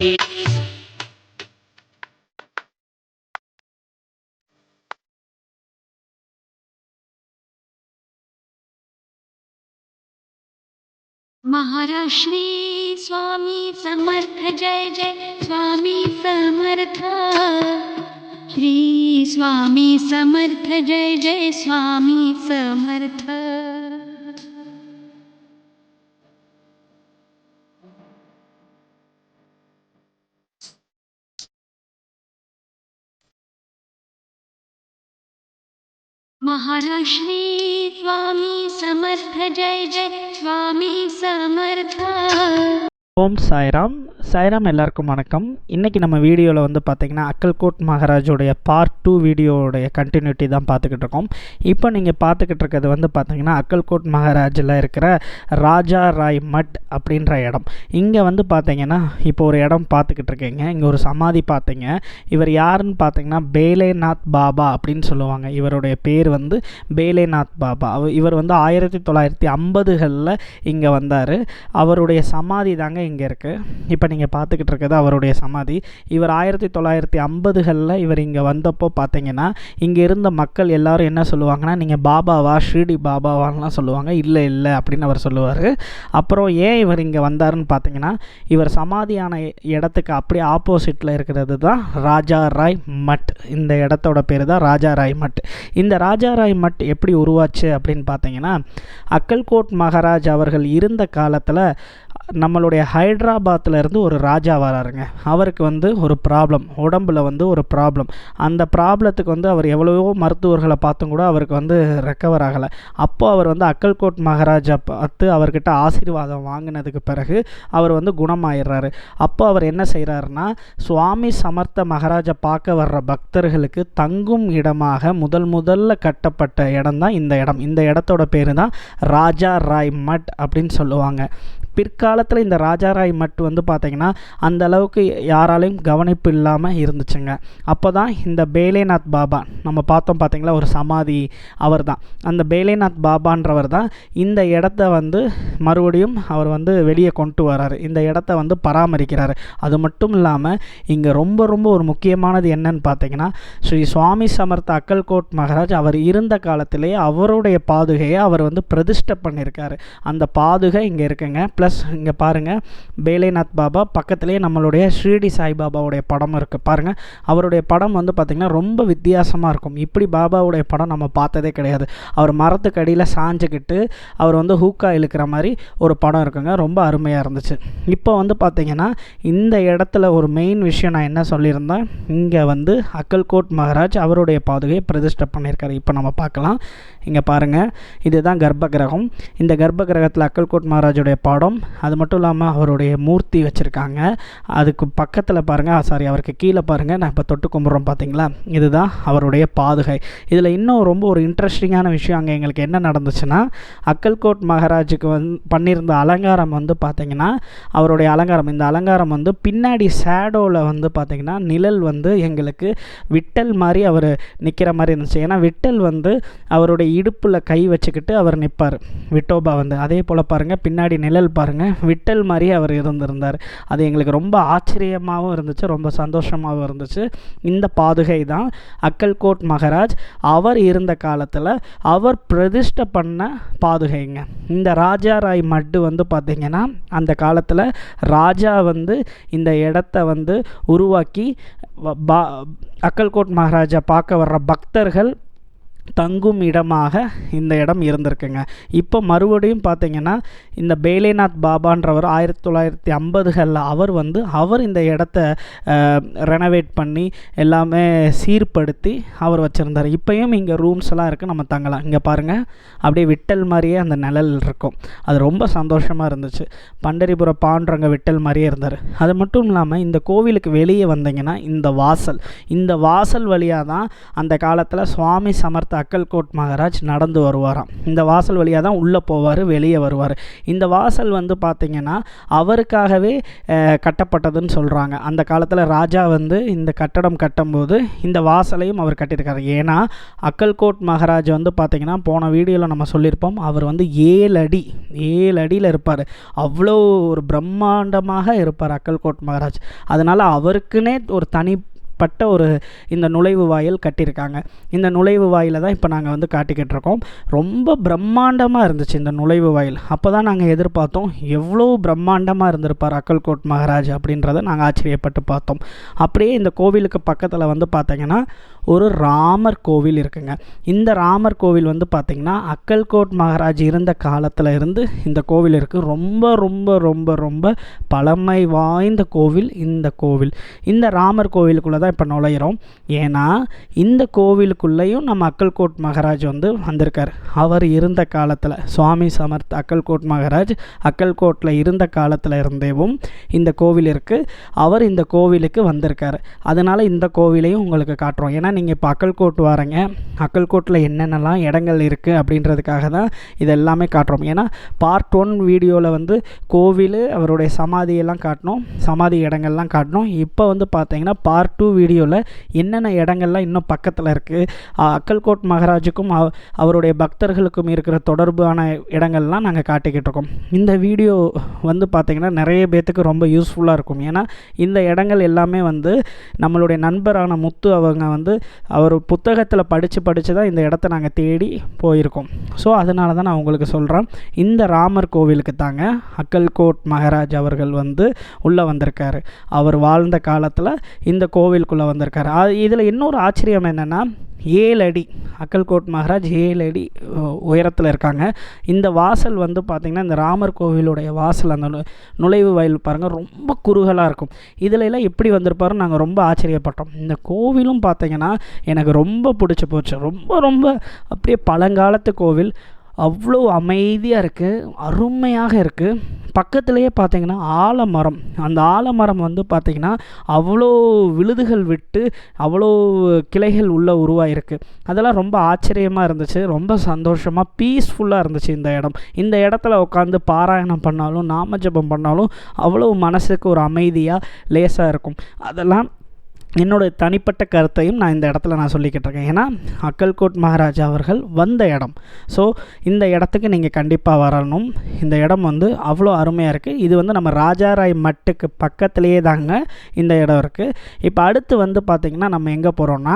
महाराष्ट्री स्वामी समर्थ जय जय स्वामी समर्थ। श्री स्वामी समर्थ जय जय स्वामी समर्थ। महाराष्ट्री स्वामी समर्थ जय जय स्वामी समर्थ। ஓம் சாய்ராம். சாய்ராம் எல்லாருக்கும் வணக்கம். இன்றைக்கி நம்ம வீடியோவில் வந்து பார்த்திங்கன்னா அக்கல்கோட் மகாராஜோடைய பார்ட் 2 வீடியோடைய கண்டினியூட்டி தான் பார்த்துக்கிட்டு இருக்கோம். இப்போ நீங்கள் பார்த்துக்கிட்டு இருக்கிறது வந்து பார்த்திங்கன்னா அக்கல்கோட் மகாராஜில் இருக்கிற ராஜா ராய் மட் அப்படின்ற இடம். இங்கே வந்து பார்த்திங்கன்னா இப்போ ஒரு இடம் பார்த்துக்கிட்டு இருக்கீங்க. இங்கே ஒரு சமாதி பார்த்தீங்க. இவர் யாருன்னு பார்த்திங்கன்னா பேலேநாத் பாபா அப்படின்னு சொல்லுவாங்க. இவருடைய பேர் வந்து பேலேநாத் பாபா. இவர் வந்து 1950களில் இங்கே வந்தார். அவருடைய சமாதி தாங்க இங்கே இருக்குது. இப்போ நீங்கள் பார்த்துக்கிட்டு இருக்கிறது அவருடைய சமாதி. இவர் 1950களில் இவர் இங்கே வந்தப்போ பார்த்தீங்கன்னா இங்கே இருந்த மக்கள் எல்லாரும் என்ன சொல்லுவாங்கன்னா, நீங்கள் பாபாவா, ஷீரடி பாபாவான்லாம் சொல்லுவாங்க. இல்லை இல்லை அப்படின்னு அவர் சொல்லுவார். அப்புறம் ஏன் இவர் இங்கே வந்தாருன்னு பார்த்தீங்கன்னா, இவர் சமாதியான இடத்துக்கு அப்படியே ஆப்போசிட்டில் இருக்கிறது தான் ராஜா ராய் மட். இந்த இடத்தோட பேர் தான் ராஜா ராய் மட். இந்த ராஜா ராய் மட் எப்படி உருவாச்சு அப்படின்னு பார்த்தீங்கன்னா, அக்கல்கோட் மகாராஜ் அவர்கள் இருந்த காலத்தில் நம்மளுடைய ஹைதராபாத்தில் இருந்து ஒரு ராஜா வராருங்க. அவருக்கு வந்து ஒரு ப்ராப்ளம், உடம்பில் வந்து ஒரு ப்ராப்ளம். அந்த ப்ராப்ளத்துக்கு வந்து அவர் எவ்வளவோ மருத்துவர்களை பார்த்தும் கூட அவருக்கு வந்து ரெக்கவர் ஆகலை. அப்போது அவர் வந்து அக்கல்கோட் மகாராஜா பார்த்து அவர்கிட்ட ஆசீர்வாதம் வாங்கினதுக்கு பிறகு அவர் வந்து குணமாயிடுறாரு. அப்போ அவர் என்ன செய்கிறாருன்னா, சுவாமி சமர்த்த மகாராஜா பார்க்க வர்ற பக்தர்களுக்கு தங்கும் இடமாக முதல்ல கட்டப்பட்ட இடம் தான் இந்த இடம். இந்த இடத்தோட பேர் தான் ராஜா ராய் மட் அப்படின்னு சொல்லுவாங்க. பிற்காலத்தில் இந்த ராஜா ராய் மட் வந்து பார்த்திங்கன்னா அந்த அளவுக்கு யாராலையும் கவனிப்பு இல்லாமல் இருந்துச்சுங்க. அப்போ தான் இந்த பேலேநாத் பாபா நம்ம பார்த்தோம் பார்த்திங்களா, ஒரு சமாதி, அவர் தான் அந்த பேலேநாத் பாபான்றவர் தான் இந்த இடத்த வந்து மறுபடியும் அவர் வந்து வெளியே கொண்டு வராரு. இந்த இடத்த வந்து பராமரிக்கிறார். அது மட்டும் இல்லாமல் இங்கே ரொம்ப ஒரு முக்கியமானது என்னன்னு பார்த்தீங்கன்னா, ஸ்ரீ சுவாமி சமர்த்த அக்கல்கோட் மகாராஜ் அவர் இருந்த காலத்திலேயே அவருடைய பாதுகையை அவர் வந்து பிரதிஷ்டை பண்ணியிருக்காரு. அந்த பாதுகை இங்கே இருக்குங்க. ப்ளஸ் இங்கே பாருங்கள், பேலேநாத் பாபா பக்கத்துலேயே நம்மளுடைய ஷீரடி சாய்பாபாவுடைய படம் இருக்குது பாருங்கள். அவருடைய படம் வந்து பார்த்திங்கன்னா ரொம்ப வித்தியாசமாக இருக்கும். இப்படி பாபாவுடைய படம் நம்ம பார்த்ததே கிடையாது. அவர் மரத்துக்கு அடியில் சாஞ்சிக்கிட்டு அவர் வந்து ஹூக்கா இழுக்கிற மாதிரி ஒரு படம் இருக்குங்க. ரொம்ப அருமையாக இருந்துச்சு. இப்போ வந்து பார்த்திங்கன்னா இந்த இடத்துல ஒரு மெயின் விஷயம் நான் என்ன சொல்லியிருந்தேன், இங்கே வந்து அக்கல்கோட் மகாராஜ் அவருடைய பாதுகையை பிரதிஷ்டை பண்ணியிருக்காரு. இப்போ நம்ம பார்க்கலாம். இங்கே பாருங்கள், இதுதான் கர்ப்ப கிரகம். இந்த கர்ப்ப கிரகத்தில் அக்கல்கோட் மகாராஜுடைய படம், அது மட்டும் இல்லாமல் அவருடைய மூர்த்தி வச்சுருக்காங்க. அதுக்கு பக்கத்தில் பாருங்கள், சாரி அவருக்கு கீழே பாருங்கள், நான் இப்போ தொட்டு கும்பிட்றோம் பார்த்தீங்களா, இதுதான் அவருடைய பாதுகை. இதில் இன்னும் ரொம்ப ஒரு இன்ட்ரெஸ்டிங்கான விஷயம் அங்கே எங்களுக்கு என்ன நடந்துச்சுன்னா, அக்கல்கோட் மகாராஜுக்கு பண்ணியிருந்த அலங்காரம் வந்து பார்த்திங்கன்னா, அவருடைய அலங்காரம், இந்த அலங்காரம் வந்து பின்னாடி ஷேடோவில் வந்து பார்த்திங்கன்னா நிழல் வந்து எங்களுக்கு விட்டல் மாதிரி அவர் நிற்கிற மாதிரி இருந்துச்சு. ஏன்னா விட்டல் வந்து அவருடைய இடுப்பில் கை வச்சுக்கிட்டு அவர் நிற்பார், விட்டோபா வந்து. அதே போல் பாருங்கள், பின்னாடி நிழல் பாருங்கள், விட்டல் மாதிரி அவர் இருந்திருந்தார். அது எங்களுக்கு ரொம்ப ஆச்சரியமாகவும் இருந்துச்சு, ரொம்ப சந்தோஷமாகவும் இருந்துச்சு. இந்த பாதுகை தான் அக்கல்கோட் மகாராஜ் அவர் இருந்த காலத்தில் அவர் பிரதிஷ்டை பண்ண பாதுகைங்க. இந்த ராஜா ராய் மட்டு வந்து பார்த்திங்கன்னா அந்த காலத்தில் ராஜா வந்து இந்த இடத்த வந்து உருவாக்கி அக்கல்கோட் மகாராஜா பார்க்க வர்ற பக்தர்கள் தங்கும் இடமாக இந்த இடம் இருந்திருக்குங்க. இப்போ மறுபடியும் பார்த்திங்கன்னா இந்த பேலேநாத் பாபான்றவர் 1950களில் அவர் இந்த இடத்த ரெனோவேட் பண்ணி எல்லாமே சீர்படுத்தி அவர் வச்சுருந்தார். இப்போயும் இங்கே ரூம்ஸ் எல்லாம் இருக்குது, நம்ம தங்கலாம். இங்கே பாருங்கள், அப்படியே விட்டல் மாதிரியே அந்த நிழல் இருக்கும். அது ரொம்ப சந்தோஷமாக இருந்துச்சு. பண்டரிபுர பாண்டுரங்க விட்டல் மாதிரியே இருந்தார். அது மட்டும் இல்லாமல் இந்த கோவிலுக்கு வெளியே வந்தீங்கன்னா இந்த வாசல் வழியாக தான் அந்த காலத்தில் சுவாமி சமர்த்த அக்கல்கோட் மகாராஜ் நடந்து வருவாராம். இந்த வாசல் வழியாக தான் உள்ளே போவார், வெளியே வருவார். இந்த வாசல் வந்து பார்த்திங்கன்னா அவருக்காகவே கட்டப்பட்டதுன்னு சொல்கிறாங்க. அந்த காலத்தில் ராஜா வந்து இந்த கட்டடம் கட்டும்போது இந்த வாசலையும் அவர் கட்டியிருக்காரு. ஏன்னா அக்கல்கோட் மகாராஜ் வந்து பார்த்திங்கன்னா போன வீடியோவில் நம்ம சொல்லியிருப்போம், அவர் வந்து 7 அடியில் இருப்பார். அவ்வளோ ஒரு பிரம்மாண்டமாக இருப்பார் அக்கல்கோட் மகாராஜ். அதனால் அவருக்குன்னே ஒரு தனிப்பட்ட ஒரு இந்த நுழைவு வாயில் கட்டியிருக்காங்க. இந்த நுழைவு வாயிலை தான் இப்போ நாங்கள் வந்து காட்டிக்கிட்டு இருக்கோம். ரொம்ப பிரம்மாண்டமாக இருந்துச்சு இந்த நுழைவு வாயில். அப்போ தான் நாங்கள் எதிர்பார்த்தோம் எவ்வளோ பிரம்மாண்டமாக இருந்திருப்பார் அக்கல்கோட் மகாராஜ் அப்படின்றத நாங்கள் ஆச்சரியப்பட்டு பார்த்தோம். அப்படியே இந்த கோவிலுக்கு பக்கத்தில் வந்து பார்த்திங்கன்னா ஒரு ராமர் கோவில் இருக்குங்க. இந்த ராமர் கோவில் வந்து பார்த்திங்கன்னா அக்கல்கோட் மகாராஜ் இருந்த காலத்தில் இருந்து இந்த கோவில் இருக்குது. ரொம்ப ரொம்ப ரொம்ப ரொம்ப பழமை வாய்ந்த கோவில் இந்த கோவில். இந்த ராமர் கோவிலுக்குள்ளே தான் இப்போ நுழையிறோம். ஏன்னா இந்த கோவிலுக்குள்ளேயும் நம்ம அக்கல்கோட் மகாராஜ் வந்து வந்திருக்கார். அவர் இருந்த காலத்தில் சுவாமி சமர்த் அக்கல்கோட் மகாராஜ் அக்கல்கோட்டில் இருந்த காலத்தில் இருந்தேவும் இந்த கோவில் இருக்குது. அவர் இந்த கோவிலுக்கு வந்திருக்கார். அதனால் இந்த கோவிலையும் உங்களுக்கு காட்டுறோம். ஏன்னா நீங்கள் இப்போ அக்கல்கோட் வரீங்க, அக்கல்கோட்டில் என்னென்னலாம் இடங்கள் இருக்குது அப்படின்றதுக்காக தான் இது எல்லாமே காட்டுறோம். ஏன்னா பார்ட் 1 வீடியோவில் வந்து கோவில் அவருடைய சமாதியெல்லாம் காட்டணும், சமாதி இடங்கள்லாம் காட்டணும். இப்போ வந்து பார்த்தீங்கன்னா பார்ட் 2 வீடியோவில் என்னென்ன இடங்கள்லாம் இன்னும் பக்கத்தில் இருக்குது, அக்கல்கோட் மகாராஜுக்கும் அவருடைய பக்தர்களுக்கும் இருக்கிற தொடர்பான இடங்கள்லாம் நாங்கள் காட்டிக்கிட்டு இருக்கோம். இந்த வீடியோ வந்து பார்த்திங்கன்னா நிறைய பேர்த்துக்கு ரொம்ப யூஸ்ஃபுல்லாக இருக்கும். ஏன்னா இந்த இடங்கள் எல்லாமே வந்து நம்மளுடைய நண்பரான முத்து அவங்க வந்து அவர் புத்தகத்தில் படித்து தான் இந்த இடத்த நாங்கள் தேடி போயிருக்கோம். ஸோ அதனால தான் நான் உங்களுக்கு சொல்கிறேன். இந்த ராமர் கோவிலுக்கு தாங்க அக்கல்கோட் மகாராஜ் அவர்கள் வந்து உள்ளே வந்திருக்காரு. அவர் வாழ்ந்த காலத்தில் இந்த கோவிலுக்குள்ளே வந்திருக்காரு. இதில் இன்னொரு ஆச்சரியம் என்னென்னா 7 அடி அக்கல்கோட் மகாராஜ் 7 அடி உயரத்தில் இருக்காங்க. இந்த வாசல் வந்து பார்த்திங்கன்னா இந்த ராமர் கோவிலுடைய வாசல் அந்த நுழைவு வாயில் பாருங்கள் ரொம்ப குறுகலாக இருக்கும். இதில் எல்லாம் எப்படி வந்திருப்பாருன்னு நாங்கள் ரொம்ப ஆச்சரியப்பட்டோம். இந்த கோவிலும் பார்த்திங்கன்னா எனக்கு ரொம்ப பிடிச்சி போச்சு. ரொம்ப ரொம்ப அப்படியே பழங்காலத்து கோவில், அவ்வளோ அமைதியாக இருக்குது, அருமையாக இருக்குது. பக்கத்துலேயே பார்த்திங்கன்னா ஆலமரம், அந்த ஆலமரம் வந்து பார்த்திங்கன்னா அவ்வளோ விழுதுகள் விட்டு அவ்வளோ கிளைகள் உள்ளே உருவாயிருக்கு. அதெல்லாம் ரொம்ப ஆச்சரியமாக இருந்துச்சு, ரொம்ப சந்தோஷமாக பீஸ்ஃபுல்லாக இருந்துச்சு இந்த இடம். இந்த இடத்துல உட்காந்து பாராயணம் பண்ணாலும் நாமஜபம் பண்ணாலும் அவ்வளோ மனசுக்கு ஒரு அமைதியாக லேசாக இருக்கும். அதெல்லாம் என்னோடய தனிப்பட்ட கருத்தையும் நான் இந்த இடத்துல நான் சொல்லிக்கிட்டு இருக்கேன். ஏன்னா அக்கல்கோட் மகாராஜா அவர்கள் வந்த இடம். ஸோ இந்த இடத்துக்கு நீங்கள் கண்டிப்பாக வரணும். இந்த இடம் வந்து அவ்வளோ அருமையாக இருக்குது. இது வந்து நம்ம ராஜாராய் மட்டுக்கு பக்கத்துலேயே தாங்க இந்த இடம் இருக்குது. இப்போ அடுத்து வந்து பார்த்திங்கன்னா நம்ம எங்கே போகிறோன்னா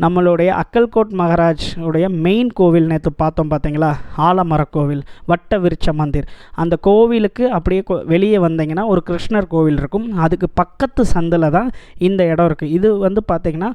நம்மளுடைய அக்கல்கோட் மகாராஜ் உடைய மெயின் கோவில் நேற்று பார்த்தோம் பார்த்தீங்களா, ஆலமர கோவில், வட்ட விருட்ச மந்திர். அந்த கோவிலுக்கு அப்படியே வெளியே வந்தீங்கன்னா ஒரு கிருஷ்ணர் கோவில் இருக்கும். அதுக்கு பக்கத்து சந்தில் தான் இந்த இடம் இருக்குது. இது வந்து பார்த்திங்கன்னா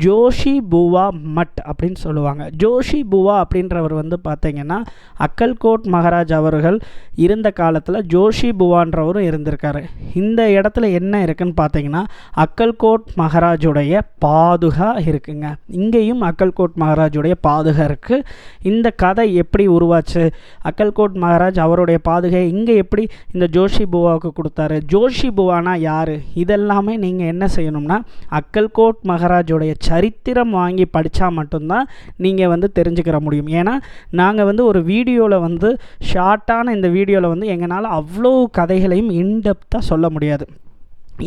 ஜோஷி புவா மட் அப்படின்னு சொல்லுவாங்க. ஜோஷி புவா அப்படின்றவர் வந்து பார்த்திங்கன்னா அக்கல்கோட் மகாராஜ் அவர்கள் இருந்த காலத்தில் ஜோஷி புவான்றவரும் இருந்திருக்காரு. இந்த இடத்துல என்ன இருக்குன்னு பார்த்திங்கன்னா அக்கல்கோட் மகாராஜுடைய பாதுகா இருக்குங்க. இங்கேயும் அக்கல்கோட் மகாராஜுடைய பாதுகா இருக்குது. இந்த கதை எப்படி உருவாச்சு, அக்கல்கோட் மகாராஜ் அவருடைய பாதுகை இங்கே எப்படி இந்த ஜோஷி புவாவுக்கு கொடுத்தாரு, ஜோஷி புவானா யார், இதெல்லாமே நீங்கள் என்ன செய்யணும்னா அக்கல்கோட் மகாராஜுடைய சரித்திரம் வாங்கி படித்தா மட்டும்தான் நீங்கள் வந்து தெரிஞ்சுக்கிற முடியும். ஏன்னா நாங்கள் வந்து ஒரு வீடியோவில் வந்து ஷார்ட்டான இந்த வீடியோவில் வந்து எங்களால் அவ்வளோ கதைகளையும் இன்டெப்த்தாக சொல்ல முடியாது.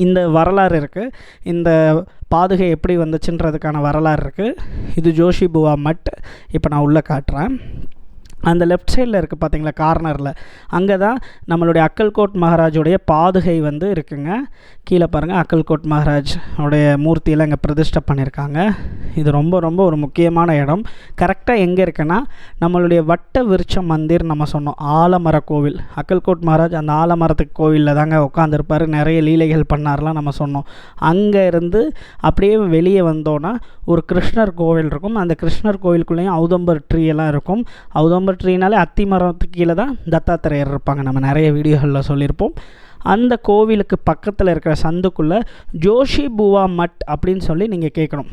இந்த வரலாறு இருக்குது, இந்த பாதுகை எப்படி வந்துச்சுன்றதுக்கான வரலாறு இருக்குது. இது ஜோஷி புவா மட். இப்போ நான் உள்ளே காட்டுறேன். அந்த லெஃப்ட் சைடில் இருக்குது பார்த்தீங்களா, கார்னரில், அங்கே தான் நம்மளுடைய அக்கல்கோட் மகாராஜுடைய பாதுகை வந்து இருக்குங்க. கீழே பாருங்கள், அக்கல்கோட் மகாராஜ் உடைய மூர்த்தியெல்லாம் இங்கே பிரதிஷ்டை பண்ணியிருக்காங்க. இது ரொம்ப ரொம்ப ஒரு முக்கியமான இடம். கரெக்டாக எங்கே இருக்குன்னா நம்மளுடைய வட்ட விருட்ச மந்திர் நம்ம சொன்னோம், ஆலமர கோவில். அக்கல்கோட் மகாராஜ் அந்த ஆலமரத்துக்கு கோவிலில் தாங்க உட்காந்துருப்பார், நிறைய லீலைகள் பண்ணார்லாம் நம்ம சொன்னோம். அங்கே இருந்து அப்படியே வெளியே வந்தோன்னா ஒரு கிருஷ்ணர் கோவில் இருக்கும். அந்த கிருஷ்ணர் கோவிலுக்குள்ளேயும் ஔதம்பர் ட்ரீ எல்லாம் இருக்கும். ஔதம்பர் ட்ரீனாலே அத்தி மரத்துக்கு கீழே தான் தத்தாத்திரேயர் இருப்பாங்க, நம்ம நிறைய வீடியோகளில் சொல்லியிருப்போம். அந்த கோவிலுக்கு பக்கத்தில் இருக்கிற சந்துக்குள்ளே ஜோஷி பூவா மட் அப்படின்னு சொல்லி நீங்கள் கேட்கணும்.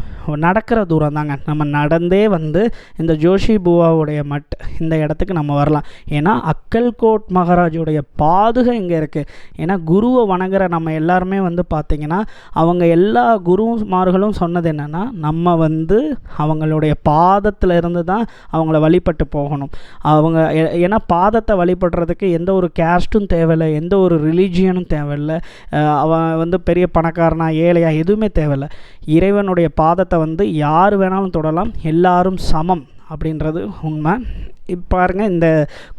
நடக்கிற தூரம் தாங்க, நம்ம நடந்தே வந்து இந்த ஜோஷி பூவாவுடைய மட் இந்த இடத்துக்கு நம்ம வரலாம். ஏன்னா அக்கல்கோட் மகாராஜுடைய பாதுகை இங்கே இருக்குது. ஏன்னா குருவை வணங்குற நம்ம எல்லாருமே வந்து பார்த்திங்கன்னா அவங்க எல்லா குருமார்களும் சொன்னது என்னென்னா, நம்ம வந்து அவங்களுடைய பாதத்தில் இருந்து தான் அவங்கள வழிபட்டு போகணும். அவங்க ஏன்னா பாதத்தை வழிபடுறதுக்கு எந்த ஒரு கேஸ்ட்டும் தேவையில்லை, எந்த ஒரு ரிலீஜியனும் தேவையில்லை, அவன் வந்து பெரிய பணக்காரனா ஏழையா எதுவுமே தேவையில்லை. இறைவனுடைய பாதத்தை வந்து யார் வேணாலும் தொடலாம், எல்லாரும் சமம் அப்படின்றது உண்மை. இப்போ பாருங்கள், இந்த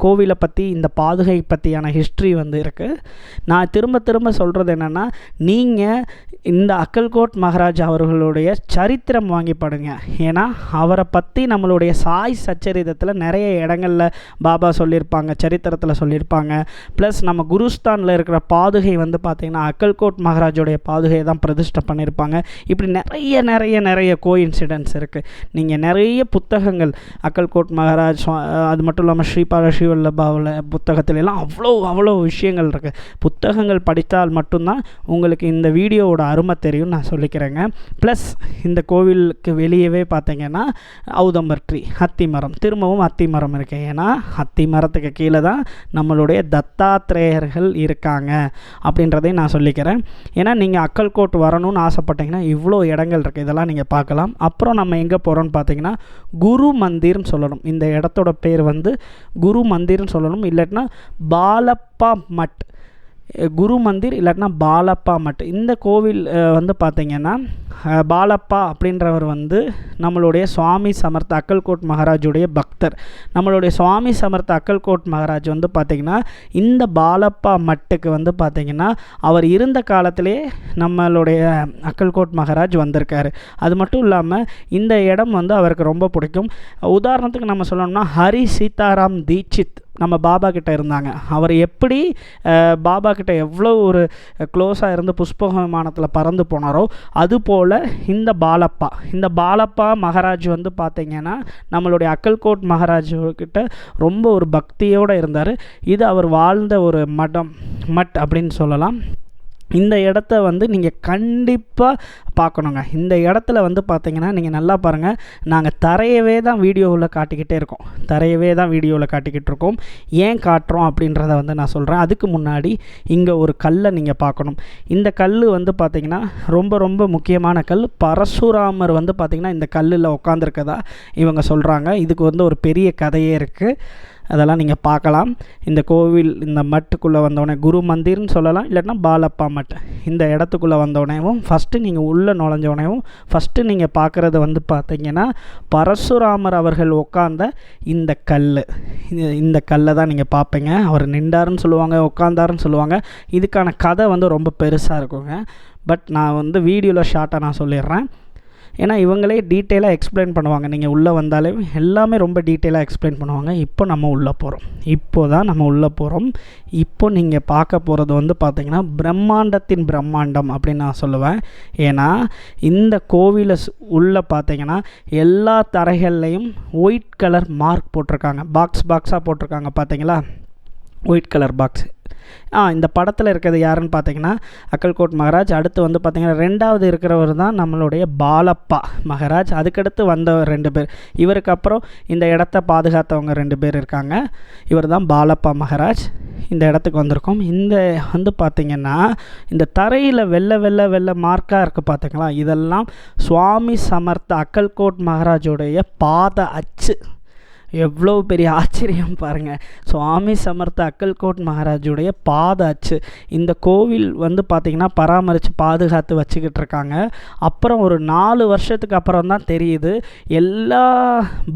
கோவிலை பற்றி இந்த பாதுகை பற்றியான ஹிஸ்ட்ரி வந்து இருக்குது. நான் திரும்ப சொல்கிறது என்னென்னா, நீங்கள் இந்த அக்கல்கோட் மகாராஜ் அவர்களுடைய சரித்திரம் வாங்கி படுங்க. ஏன்னா அவரை பற்றி நம்மளுடைய சாய் சச்சரிதத்தில் நிறைய இடங்களில் பாபா சொல்லியிருப்பாங்க, சரித்திரத்தில் சொல்லியிருப்பாங்க. ப்ளஸ் நம்ம குருஸ்தானில் இருக்கிற பாதுகை வந்து பார்த்திங்கன்னா அக்கல்கோட் மகாராஜோடைய பாதுகையை தான் பிரதிஷ்டை பண்ணியிருப்பாங்க. இப்படி நிறைய கோஇன்சிடென்ட்ஸ் இருக்குது. நீங்கள் நிறைய புத்தகங்கள் அக்கல்கோட் மகாராஜ், அது மட்டும் இல்லாமல் ஸ்ரீபாத ஸ்ரீவல்லபாவில் புத்தகத்திலலாம் அவ்வளோ விஷயங்கள் இருக்குது. புத்தகங்கள் படித்தால் மட்டும்தான் உங்களுக்கு இந்த வீடியோவோட அருமை தெரியும் நான் சொல்லிக்கிறேங்க. ப்ளஸ் இந்த கோவிலுக்கு வெளியவே பார்த்தீங்கன்னா ஔதம்பர் ட்ரீ, அத்தி மரம், திரும்பவும் அத்தி மரம் இருக்குது. ஏன்னா அத்தி மரத்துக்கு கீழே தான் நம்மளுடைய தத்தாத்திரேயர்கள் இருக்காங்க அப்படின்றதையும் நான் சொல்லிக்கிறேன். ஏன்னா நீங்கள் அக்கல்கோட் வரணும்னு ஆசைப்பட்டீங்கன்னா இவ்வளோ இடங்கள் இருக்குது, இதெல்லாம் நீங்கள் பார்க்கலாம். அப்புறம் நம்ம எங்கே போகிறோன்னு பார்த்தீங்கன்னா குரு மந்திர்னு சொல்லணும். இந்த இடத்தோட பேர் வந்து குரு மந்திர்னு சொல்லணும், இல்லாட்டினா பாலப்பா மட், குரு மந்திர் இல்லாட்டினா பாலப்பா மட். இந்த கோவில் வந்து பார்த்திங்கன்னா பாலப்பா அப்படின்றவர் வந்து நம்மளுடைய சுவாமி சமர்த்த அக்கல்கோட் மகாராஜுடைய பக்தர். நம்மளுடைய சுவாமி சமர்த்த அக்கல்கோட் மகாராஜ் வந்து பார்த்திங்கன்னா இந்த பாலப்பா மட்டுக்கு வந்து பார்த்திங்கன்னா அவர் இருந்த காலத்திலே நம்மளுடைய அக்கல்கோட் மகாராஜ் வந்திருக்காரு. அது மட்டும் இல்லாமல் இந்த இடம் வந்து அவருக்கு ரொம்ப பிடிக்கும். உதாரணத்துக்கு நம்ம சொல்லணும்னா ஹரி சீதாராம் தீட்சித் நம்ம பாபா கிட்ட இருந்தாங்க. அவர் எப்படி பாபா கிட்ட எவ்வளோ ஒரு க்ளோஸாக இருந்து புஷ்ப விமானத்தில் பறந்து போனாரோ அதுபோல் இந்த பாலப்பா மகாராஜ் வந்து பார்த்திங்கன்னா நம்மளுடைய அக்கல்கோட் மகாராஜ் கிட்ட ரொம்ப ஒரு பக்தியோடு இருந்தார். இது அவர் வாழ்ந்த ஒரு மட் அப்படின்னு சொல்லலாம். இந்த இடத்த வந்து நீங்கள் கண்டிப்பாக பார்க்கணுங்க. இந்த இடத்துல வந்து பார்த்திங்கன்னா நீங்கள் நல்லா பாருங்கள், நாங்கள் தரையவே தான் வீடியோவில் காட்டிக்கிட்டே இருக்கோம். ஏன் காட்டுறோம் அப்படின்றத வந்து நான் சொல்கிறேன். அதுக்கு முன்னாடி இங்கே ஒரு கல்லை நீங்கள் பார்க்கணும். இந்த கல் வந்து பார்த்திங்கன்னா ரொம்ப முக்கியமான கல். பரசுராமர் வந்து பார்த்திங்கன்னா இந்த கல்லில் உட்காந்துருக்கதா இவங்க சொல்கிறாங்க. இதுக்கு வந்து ஒரு பெரிய கதையே இருக்குது, அதெல்லாம் நீங்கள் பார்க்கலாம். இந்த கோவில் இந்த மட்டுக்குள்ளே வந்தோடனே குரு மந்திர்னு சொல்லலாம், இல்லைன்னா பாலப்பா மட். இந்த இடத்துக்குள்ளே வந்தோடனேவும் ஃபஸ்ட்டு நீங்கள் உள்ளே நுழைஞ்சோடனேவும் ஃபஸ்ட்டு நீங்கள் பார்க்குறது வந்து பார்த்திங்கன்னா பரசுராமர் அவர்கள் உட்கார்ந்த இந்த கல்லை தான் நீங்கள் பார்ப்பீங்க. அவர் நின்றாருன்னு சொல்லுவாங்க, உட்காந்தாருன்னு சொல்லுவாங்க. இதுக்கான கதை வந்து ரொம்ப பெருசாக இருக்குங்க. பட் நான் வந்து வீடியோவில் ஷார்ட்டாக நான் சொல்லிடுறேன். ஏன்னா இவங்களே டீட்டெயிலாக எக்ஸ்பிளைன் பண்ணுவாங்க. நீங்கள் உள்ளே வந்தாலே எல்லாமே ரொம்ப டீட்டெயிலாக எக்ஸ்பிளைன் பண்ணுவாங்க. இப்போ நம்ம உள்ளே போகிறோம். இப்போ நீங்கள் பார்க்க போகிறது வந்து பார்த்திங்கன்னா பிரம்மாண்டத்தின் பிரம்மாண்டம் அப்படின்னு நான் சொல்லுவேன். ஏன்னா இந்த கோவிலை உள்ளே பார்த்திங்கன்னா எல்லா தரைகள்லையும் ஒயிட் கலர் மார்க் போட்டிருக்காங்க, பாக்ஸாக போட்டிருக்காங்க. பார்த்தீங்களா, ஒயிட் கலர் பாக்ஸ். இந்த படத்தில் இருக்கிறது யாருன்னு பார்த்தீங்கன்னா அக்கல்கோட் மகாராஜ். அடுத்து வந்து பார்த்திங்கன்னா ரெண்டாவது இருக்கிறவர் தான் நம்மளுடைய பாலப்பா மகாராஜ். அதுக்கடுத்து வந்தவர் 2 பேர். இவருக்கு அப்புறம் இந்த இடத்த பாதுகாத்தவங்க 2 பேர் இருக்காங்க. இவர் தான் பாலப்பா மகாராஜ். இந்த இடத்துக்கு வந்திருக்கோம். இந்த வந்து பார்த்திங்கன்னா இந்த தரையில் வெள்ளை மார்க்காக இருக்குது பார்த்திங்களா, இதெல்லாம் சுவாமி சமர்த்த அக்கல்கோட் மகாராஜோடைய பாத அச்சு. எவ்வளோ பெரிய ஆச்சரியம் பாருங்கள், சுவாமி சமர்த்த அக்கல்கோட் மகாராஜுடைய பாத அச்சு. இந்த கோவில் வந்து பார்த்திங்கன்னா பராமரித்து பாதுகாத்து வச்சுக்கிட்டு இருக்காங்க. அப்புறம் ஒரு 4 வருஷத்துக்கு அப்புறம் தான் தெரியுது எல்லா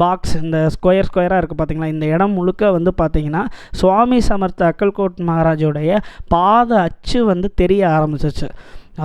பாக்ஸ் இந்த ஸ்கொயராக இருக்குது பார்த்திங்களா, இந்த இடம் முழுக்க வந்து பார்த்திங்கன்னா சுவாமி சமர்த்த அக்கல்கோட் மகாராஜுடைய பாத அச்சு வந்து தெரிய ஆரம்பிச்சிச்சு.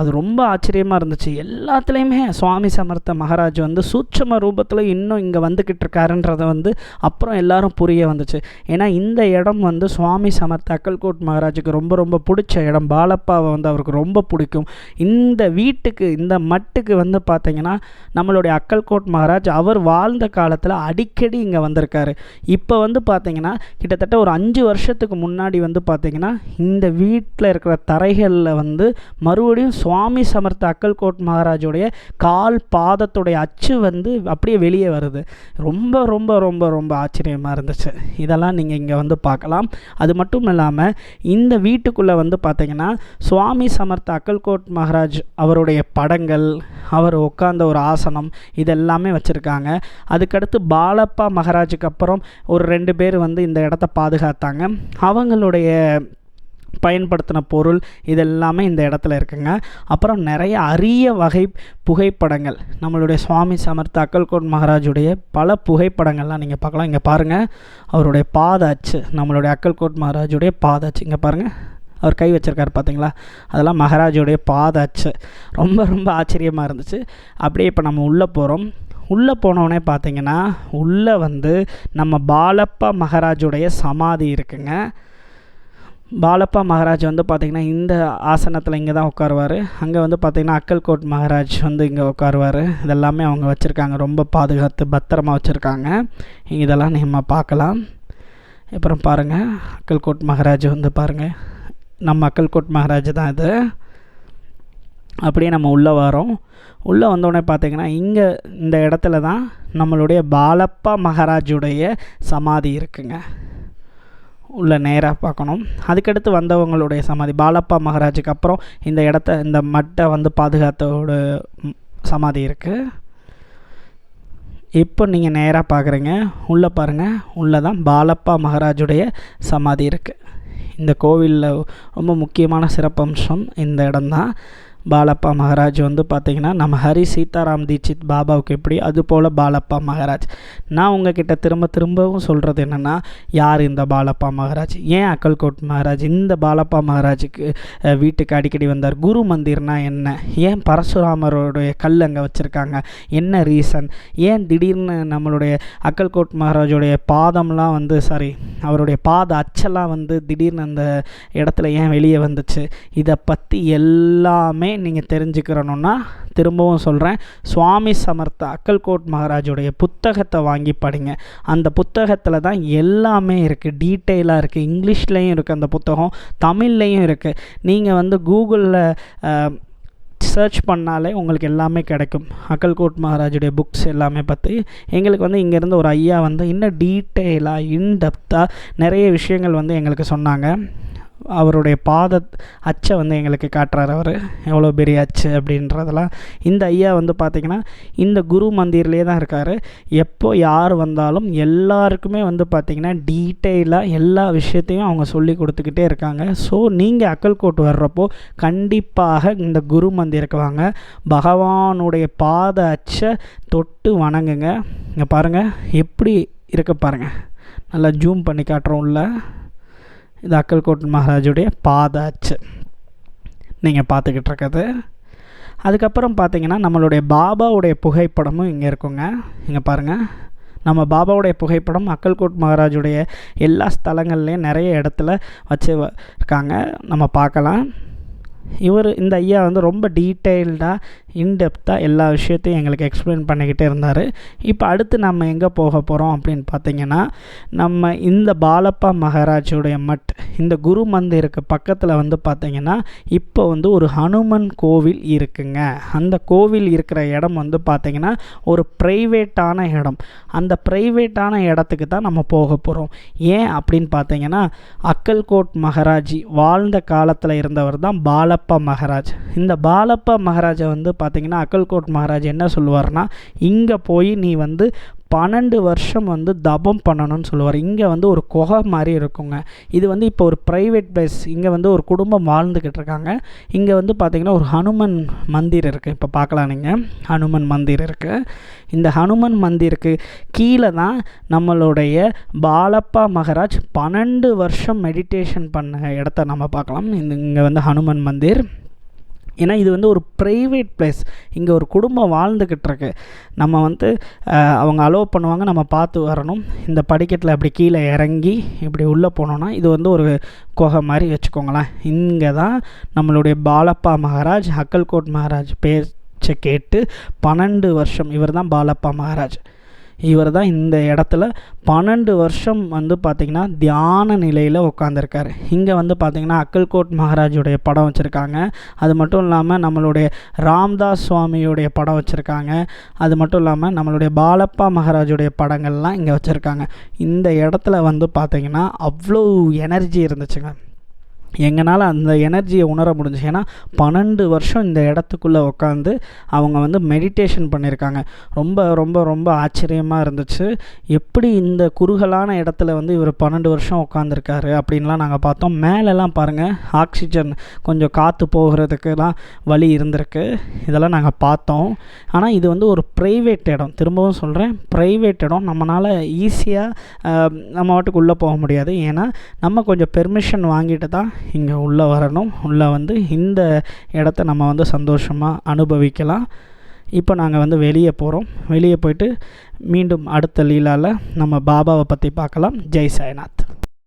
அது ரொம்ப ஆச்சரியமாக இருந்துச்சு. எல்லாத்துலேயுமே சுவாமி சமர்த்த மகாராஜ் வந்து சூட்சம ரூபத்தில் இன்னும் இங்கே வந்துக்கிட்டு இருக்காருன்றதை வந்து அப்புறம் எல்லாரும் புரிய வந்துச்சு. ஏன்னா இந்த இடம் வந்து சுவாமி சமர்த்த அக்கல்கோட் மகாராஜுக்கு ரொம்ப ரொம்ப பிடிச்ச இடம். பாலப்பாவை வந்து அவருக்கு ரொம்ப பிடிக்கும். இந்த வீட்டுக்கு இந்த மட்டுக்கு வந்து பார்த்திங்கன்னா நம்மளுடைய அக்கல்கோட் மகாராஜ் அவர் வாழ்ந்த காலத்தில் அடிக்கடி இங்கே வந்திருக்காரு. இப்போ வந்து பார்த்திங்கன்னா கிட்டத்தட்ட ஒரு 5 வருஷத்துக்கு முன்னாடி வந்து பார்த்திங்கன்னா இந்த வீட்டில் இருக்கிற தரைகளில் வந்து மறுபடியும் சுவாமி சமர்த்த அக்கல்கோட் மகாராஜுடைய கால் பாதத்துடைய அச்சு வந்து அப்படியே வெளியே வருது. ரொம்ப ரொம்ப ரொம்ப ரொம்ப ஆச்சரியமாக இருந்துச்சு. இதெல்லாம் நீங்கள் இங்கே வந்து பார்க்கலாம். அது மட்டும் இல்லாமல் இந்த வீட்டுக்குள்ளே வந்து பார்த்திங்கன்னா சுவாமி சமர்த்த அக்கல்கோட் மகாராஜ் அவருடைய படங்கள், அவர் உட்கார்ந்த ஒரு ஆசனம் இதெல்லாமே வச்சுருக்காங்க. அதுக்கடுத்து பாலப்பா மகாராஜுக்கு அப்புறம் ஒரு 2 பேர் வந்து இந்த இடத்த பாதுகாத்தாங்க. அவங்களுடைய பயன்படுத்தின பொருள் இதெல்லாமே இந்த இடத்துல இருக்குங்க. அப்புறம் நிறைய அரிய வகை புகைப்படங்கள், நம்மளுடைய சுவாமி சமர்த்த அக்கல்கோட் மகாராஜுடைய பல புகைப்படங்கள்லாம் நீங்கள் பார்க்கலாம். இங்கே பாருங்கள், அவருடைய பாத அச்சு, நம்மளுடைய அக்கல்கோட் மகாராஜுடைய பாத அச்சு இங்கே பாருங்கள், அவர் கை வச்சுருக்காரு பார்த்தீங்களா, அதெல்லாம் மகாராஜுடைய பாத அச்சு. ரொம்ப ரொம்ப ஆச்சரியமாக இருந்துச்சு. அப்படியே இப்போ நம்ம உள்ளே போகிறோம். உள்ளே போனோடனே பார்த்திங்கன்னா உள்ளே வந்து நம்ம பாலப்பா மகாராஜுடைய சமாதி இருக்குங்க. பாலப்பா மகாராஜ் வந்து பார்த்திங்கன்னா இந்த ஆசனத்தில் இங்கே தான் உட்காருவார். அங்கே வந்து பார்த்திங்கன்னா அக்கல்கோட் மகாராஜ் வந்து இங்கே உட்காருவார். இதெல்லாமே அவங்க வச்சுருக்காங்க, ரொம்ப பாதுகாத்து பத்திரமாக வச்சுருக்காங்க. இதெல்லாம் நம்ம பார்க்கலாம். அப்புறம் பாருங்கள், அக்கல்கோட் மகாராஜ் வந்து பாருங்கள், நம்ம அக்கல்கோட் மகாராஜ் தான் இது. அப்படியே நம்ம உள்ளே வரோம். உள்ளே வந்தோடனே பார்த்திங்கன்னா இங்கே இந்த இடத்துல தான் நம்மளுடைய பாலப்பா மகாராஜுடைய சமாதி இருக்குங்க. உள்ள நேராக பார்க்கணும். அதுக்கடுத்து வந்தவங்களுடைய சமாதி பாலப்பா மகாராஜுக்கு அப்புறம் இந்த இடத்த இந்த மட்டை வந்து பாதுகாத்தோட சமாதி இருக்குது. இப்போ நீங்கள் நேராக பார்க்குறீங்க, உள்ளே பாருங்கள், உள்ளே தான் பாலப்பா மகாராஜுடைய சமாதி இருக்குது. இந்த கோவிலில் ரொம்ப முக்கியமான சிறப்பம்சம் இந்த இடம்தான். பாலப்பா மகாராஜ் வந்து பார்த்திங்கன்னா நம்ம ஹரி சீதாராம் தீட்சித் பாபாவுக்கு எப்படி, அதுபோல் பாலப்பா மகாராஜ். நான் உங்ககிட்ட திரும்பவும் சொல்கிறது என்னென்னா, யார் இந்த பாலப்பா மகாராஜ், ஏன் அக்கல்கோட் மகாராஜ் இந்த பாலப்பா மகாராஜுக்கு வீட்டுக்கு அடிக்கடி வந்தார், குரு மந்திர்னால் என்ன, ஏன் பரசுராமருடைய கல் அங்கே வச்சுருக்காங்க, என்ன ரீசன், ஏன் திடீர்னு நம்மளுடைய அக்கல்கோட் மகாராஜுடைய பாதம்லாம் வந்து அவருடைய பாத அச்செல்லாம் வந்து திடீர்னு அந்த இடத்துல ஏன் வெளியே வந்துச்சு, இதை பற்றி எல்லாமே நீங்கள் தெரிஞ்சுக்கிறணுன்னா திரும்பவும் சொல்கிறேன், சுவாமி சமர்த்த அக்கல்கோட் மகாராஜுடைய புத்தகத்தை வாங்கி படிங்க. அந்த புத்தகத்தில் தான் எல்லாமே இருக்குது, டீட்டெயிலாக இருக்குது. இங்கிலீஷ்லேயும் இருக்குது அந்த புத்தகம், தமிழ்லேயும் இருக்குது. நீங்கள் வந்து கூகுளில் சர்ச் பண்ணாலே உங்களுக்கு எல்லாமே கிடைக்கும். அக்கல்கோட் மகாராஜுடைய புக்ஸ் எல்லாமே பற்றி எங்களுக்கு வந்து இங்கேருந்து ஒரு ஐயா வந்து இன்னும் டீட்டெயிலாக இன்டெப்த்தாக நிறைய விஷயங்கள் வந்து எங்களுக்கு சொன்னாங்க. அவருடைய பாத அச்சை வந்து எங்களுக்கு காட்டுறாரு, அவர் எவ்வளோ பெரிய அச்சு அப்படின்றதெல்லாம். இந்த ஐயா வந்து பார்த்திங்கன்னா இந்த குரு மந்திர்லேயே தான் இருக்கார். எப்போ யார் வந்தாலும் எல்லாருக்குமே வந்து பார்த்திங்கன்னா டீட்டெயிலாக எல்லா விஷயத்தையும் அவங்க சொல்லி கொடுத்துக்கிட்டே இருக்காங்க. ஸோ நீங்கள் அக்கல்கோட் வர்றப்போ கண்டிப்பாக இந்த குரு மந்திருக்கு வாங்க, பகவானுடைய பாத அச்சை தொட்டு வணங்குங்க. இங்கே பாருங்கள் எப்படி இருக்க பாருங்கள், நல்லா ஜூம் பண்ணி காட்டுறோம். உள்ள இது அக்கல்கோட் மகாராஜுடைய பாத அச்சு நீங்கள் பார்த்துக்கிட்டு இருக்கிறது. அதுக்கப்புறம் பார்த்திங்கன்னா நம்மளுடைய பாபாவுடைய புகைப்படமும் இங்கே இருக்குங்க. இங்கே பாருங்கள், நம்ம பாபாவுடைய புகைப்படம் அக்கல்கோட் மகாராஜுடைய எல்லா ஸ்தலங்கள்லேயும் நிறைய இடத்துல வச்சு இருக்காங்க, நம்ம பார்க்கலாம். இந்த ஐயா வந்து ரொம்ப டீட்டெயில்டாக இன்டெப்த்தாக எல்லா விஷயத்தையும் எங்களுக்கு எக்ஸ்பிளைன் பண்ணிக்கிட்டே இருந்தார். இப்போ அடுத்து நம்ம எங்கே போக போகிறோம் அப்படின்னு பார்த்திங்கன்னா, நம்ம இந்த பாலப்பா மகாராஜுடைய இந்த குரு மந்திருக்கு பக்கத்தில் வந்து பார்த்திங்கன்னா இப்போ வந்து ஒரு ஹனுமன் கோவில் இருக்குங்க. அந்த கோவில் இருக்கிற இடம் வந்து பார்த்திங்கன்னா ஒரு ப்ரைவேட்டான இடம். அந்த ப்ரைவேட்டான இடத்துக்கு தான் நம்ம போக போகிறோம். ஏன் அப்படின்னு பார்த்திங்கன்னா, அக்கல்கோட் மகாராஜ் வாழ்ந்த காலத்தில் இருந்தவர் தான் பாலப்பா மகாராஜ். இந்த பாலப்பா மகாராஜை வந்து பார்த்திங்கன்னா அக்கல்கோட் மகாராஜ் என்ன சொல்லுவார்னா, இங்கே போய் நீ வந்து 12 வருஷம் வந்து தபம் பண்ணணும்னு சொல்லுவார். இங்கே வந்து ஒரு குகை மாதிரி இருக்குங்க. இது வந்து இப்போ ஒரு ப்ரைவேட் பிளேஸ். இங்கே வந்து ஒரு குடும்பம் வாழ்ந்துக்கிட்டு இருக்காங்க. இங்கே வந்து பார்த்திங்கன்னா ஒரு ஹனுமன் மந்திர் இருக்குது. இப்போ பார்க்கலாம், நீங்கள் ஹனுமன் மந்திர் இருக்குது. இந்த ஹனுமன் மந்திருக்கு கீழே தான் நம்மளுடைய பாலப்பா மகாராஜ் 12 வருஷம் மெடிடேஷன் பண்ண இடத்த நம்ம பார்க்கலாம். இங்கே வந்து ஹனுமன் மந்திர். ஏன்னா இது வந்து ஒரு ப்ரைவேட் பிளேஸ், இங்கே ஒரு குடும்பம் வாழ்ந்துக்கிட்டு இருக்கு. நம்ம வந்து அவங்க அலோவ் பண்ணுவாங்க, நம்ம பார்த்து வரணும். இந்த படிக்கட்டில் அப்படி கீழே இறங்கி இப்படி உள்ளே போனோன்னா இது வந்து ஒரு குகை மாதிரி வச்சுக்கோங்களேன். இங்கே தான் நம்மளுடைய பாலப்பா மகாராஜ் அக்கல்கோட் மகாராஜ் பேச்சை கேட்டு 12 வருஷம், இவர் தான் பாலப்பா மகாராஜ், இவர் தான் இந்த இடத்துல 12 வருஷம் வந்து பார்த்திங்கன்னா தியான நிலையில் உட்காந்துருக்காரு. இங்கே வந்து பார்த்திங்கன்னா அக்கல்கோட் மகாராஜுடைய படம் வச்சுருக்காங்க. அது மட்டும் இல்லாமல் நம்மளுடைய ராம்தாஸ் சுவாமியுடைய படம் வச்சுருக்காங்க. அது மட்டும் இல்லாமல் நம்மளுடைய பாலப்பா மகாராஜுடைய படங்கள்லாம் இங்கே வச்சுருக்காங்க. இந்த இடத்துல வந்து பார்த்திங்கன்னா அவ்வளோ எனர்ஜி இருந்துச்சுங்க. எங்களால் அந்த எனர்ஜியை உணர முடிஞ்சு. ஏன்னா 12 வருஷம் இந்த இடத்துக்குள்ளே உட்காந்து அவங்க வந்து மெடிடேஷன் பண்ணியிருக்காங்க. ரொம்ப ரொம்ப ரொம்ப ஆச்சரியமாக இருந்துச்சு. எப்படி இந்த குறுகலான இடத்துல வந்து இவர் 12 வருஷம் உட்காந்துருக்காரு அப்படின்லாம் நாங்கள் பார்த்தோம். மேலெல்லாம் பாருங்கள், ஆக்சிஜன் கொஞ்சம் காற்று போகிறதுக்கெல்லாம் வழி இருந்திருக்கு. இதெல்லாம் நாங்கள் பார்த்தோம். ஆனால் இது வந்து ஒரு ப்ரைவேட் இடம், திரும்பவும் சொல்கிறேன், ப்ரைவேட் இடம். நம்மளால் ஈஸியாக நம்ம வாட்டுக்கு உள்ளே போக முடியாது. ஏன்னா நம்ம கொஞ்சம் பெர்மிஷன் வாங்கிட்டு தான் இங்கே உள்ளே வரணும். உள்ளே வந்து இந்த இடத்த நம்ம வந்து சந்தோஷமாக அனுபவிக்கலாம். இப்போ நாங்கள் வந்து வெளியே போகிறோம். வெளியே போயிட்டு மீண்டும் அடுத்த லீலாவில் நம்ம பாபாவை பற்றி பார்க்கலாம். ஜெய் சாய்நாத்.